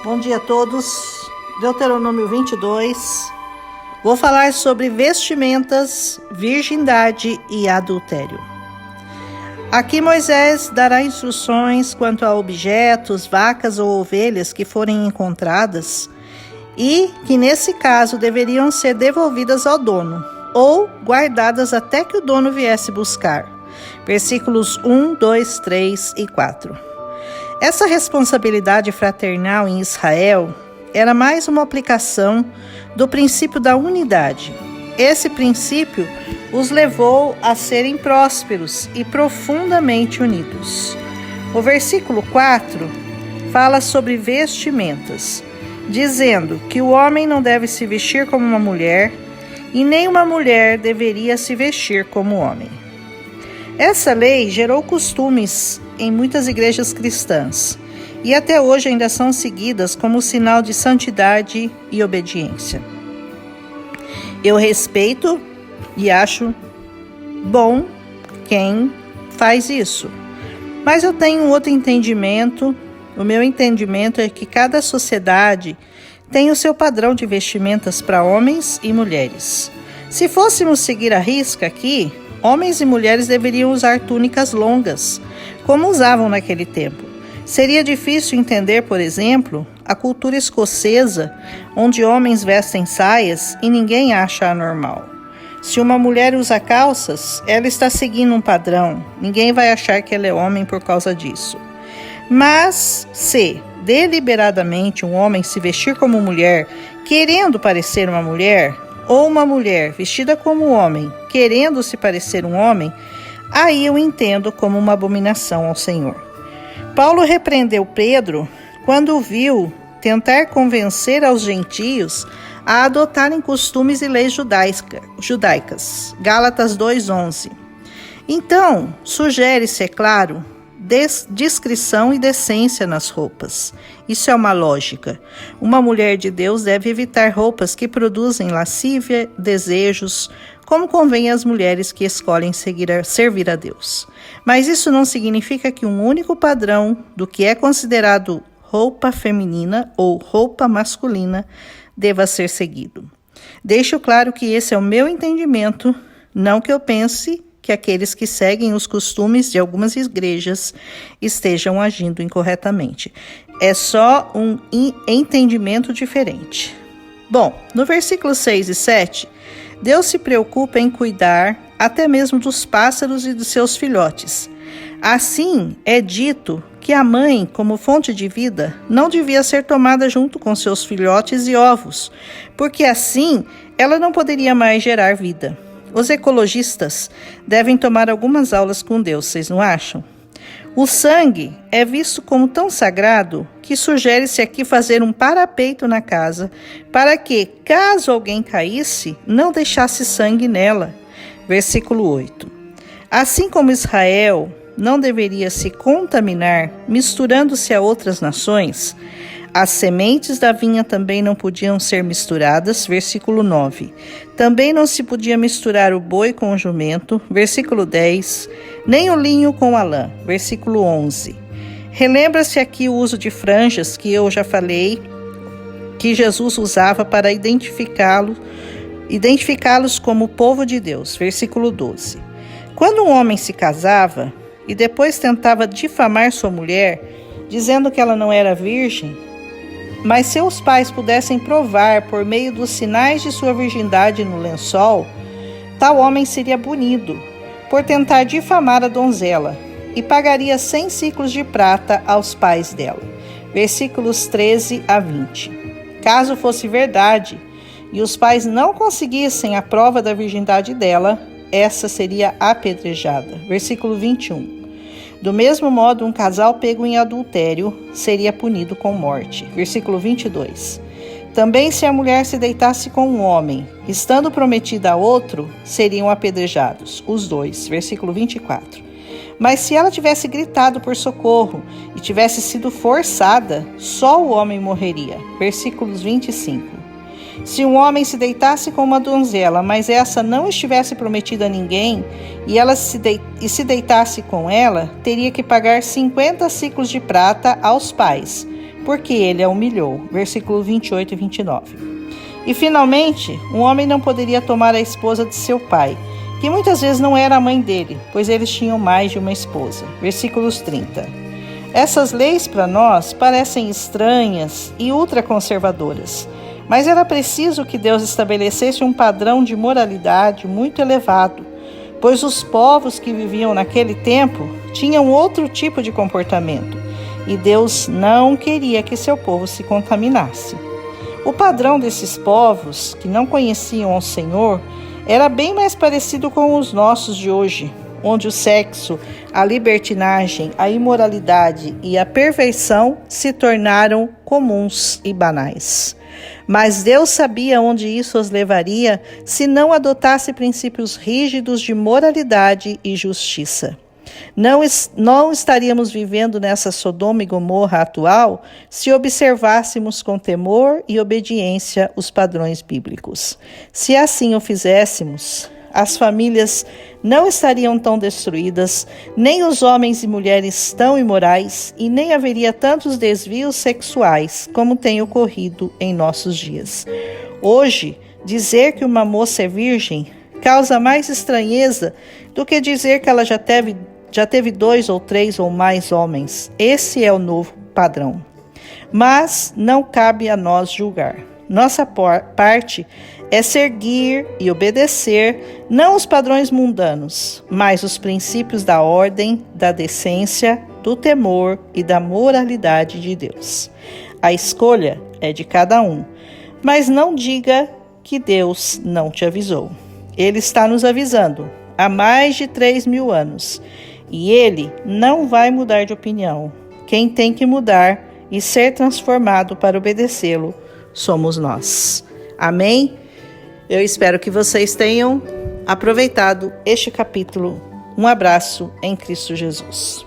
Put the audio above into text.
Bom dia a todos. Deuteronômio 22. Vou falar sobre vestimentas, virgindade e adultério. Aqui Moisés dará instruções quanto a objetos, vacas ou ovelhas que forem encontradas e que nesse caso deveriam ser devolvidas ao dono ou guardadas até que o dono viesse buscar. Versículos 1, 2, 3 e 4. Essa responsabilidade fraternal em Israel era mais uma aplicação do princípio da unidade. Esse princípio os levou a serem prósperos e profundamente unidos. O versículo 4 fala sobre vestimentas, dizendo que o homem não deve se vestir como uma mulher e nem uma mulher deveria se vestir como homem. Essa lei gerou costumes em muitas igrejas cristãs e até hoje ainda são seguidas como sinal de santidade e obediência. Eu respeito e acho bom quem faz isso, mas eu tenho um outro entendimento. O meu entendimento é que cada sociedade tem o seu padrão de vestimentas para homens e mulheres. Se fôssemos seguir a risca aqui, homens e mulheres deveriam usar túnicas longas, como usavam naquele tempo. Seria difícil entender, por exemplo, a cultura escocesa, onde homens vestem saias e ninguém acha anormal. Se uma mulher usa calças, ela está seguindo um padrão. Ninguém vai achar que ela é homem por causa disso. Mas se deliberadamente um homem se vestir como mulher, querendo parecer uma mulher, ou uma mulher vestida como homem, querendo se parecer um homem, aí eu entendo como uma abominação ao Senhor. Paulo repreendeu Pedro quando o viu tentar convencer aos gentios a adotarem costumes e leis judaicas. Gálatas 2:11. Então, sugere-se, é claro, discrição e decência nas roupas. Isso é uma lógica. Uma mulher de Deus deve evitar roupas que produzem lascívia, desejos, como convém às mulheres que escolhem servir a Deus. Mas isso não significa que um único padrão do que é considerado roupa feminina ou roupa masculina deva ser seguido. Deixo claro que esse é o meu entendimento, não que eu pense que aqueles que seguem os costumes de algumas igrejas estejam agindo incorretamente. É só um entendimento diferente. Bom, no versículo 6 e 7, Deus se preocupa em cuidar até mesmo dos pássaros e dos seus filhotes. Assim, é dito que a mãe, como fonte de vida, não devia ser tomada junto com seus filhotes e ovos, porque assim ela não poderia mais gerar vida. Os ecologistas devem tomar algumas aulas com Deus, vocês não acham? O sangue é visto como tão sagrado que sugere-se aqui fazer um parapeito na casa para que, caso alguém caísse, não deixasse sangue nela. Versículo 8. Assim como Israel não deveria se contaminar misturando-se a outras nações, as sementes da vinha também não podiam ser misturadas, versículo 9. Também não se podia misturar o boi com o jumento, versículo 10, nem o linho com a lã, versículo 11. Relembra-se aqui o uso de franjas, que eu já falei, que Jesus usava para identificá-los como o povo de Deus, versículo 12. Quando um homem se casava e depois tentava difamar sua mulher, dizendo que ela não era virgem, mas seus pais pudessem provar por meio dos sinais de sua virgindade no lençol, tal homem seria punido por tentar difamar a donzela e pagaria 100 siclos de prata aos pais dela. Versículos 13 a 20. Caso fosse verdade e os pais não conseguissem a prova da virgindade dela, essa seria apedrejada. Versículo 21. Do mesmo modo, um casal pego em adultério seria punido com morte. Versículo 22. Também se a mulher se deitasse com um homem, estando prometida a outro, seriam apedrejados, os dois. Versículo 24. Mas se ela tivesse gritado por socorro e tivesse sido forçada, só o homem morreria. Versículos 25. Se um homem se deitasse com uma donzela, mas essa não estivesse prometida a ninguém, e ela se deitasse com ela, teria que pagar 50 ciclos de prata aos pais, porque ele a humilhou. Versículo 28 e 29. E finalmente, um homem não poderia tomar a esposa de seu pai, que muitas vezes não era a mãe dele, pois eles tinham mais de uma esposa. Versículos 30. Essas leis para nós parecem estranhas e ultraconservadoras, mas era preciso que Deus estabelecesse um padrão de moralidade muito elevado, pois os povos que viviam naquele tempo tinham outro tipo de comportamento, e Deus não queria que seu povo se contaminasse. O padrão desses povos, que não conheciam ao Senhor, era bem mais parecido com os nossos de hoje, onde o sexo, a libertinagem, a imoralidade e a perversão se tornaram comuns e banais. Mas Deus sabia onde isso os levaria se não adotasse princípios rígidos de moralidade e justiça. Não estaríamos vivendo nessa Sodoma e Gomorra atual se observássemos com temor e obediência os padrões bíblicos. Se assim o fizéssemos, as famílias não estariam tão destruídas, nem os homens e mulheres tão imorais, e nem haveria tantos desvios sexuais como tem ocorrido em nossos dias. Hoje, dizer que uma moça é virgem causa mais estranheza do que dizer que ela já teve 2 ou 3 ou mais homens. Esse é o novo padrão. Mas não cabe a nós julgar. Nossa parte é seguir e obedecer não os padrões mundanos, mas os princípios da ordem, da decência, do temor e da moralidade de Deus. A escolha é de cada um, mas não diga que Deus não te avisou. Ele está nos avisando há mais de 3.000 anos e Ele não vai mudar de opinião. Quem tem que mudar e ser transformado para obedecê-lo somos nós. Amém? Eu espero que vocês tenham aproveitado este capítulo. Um abraço em Cristo Jesus.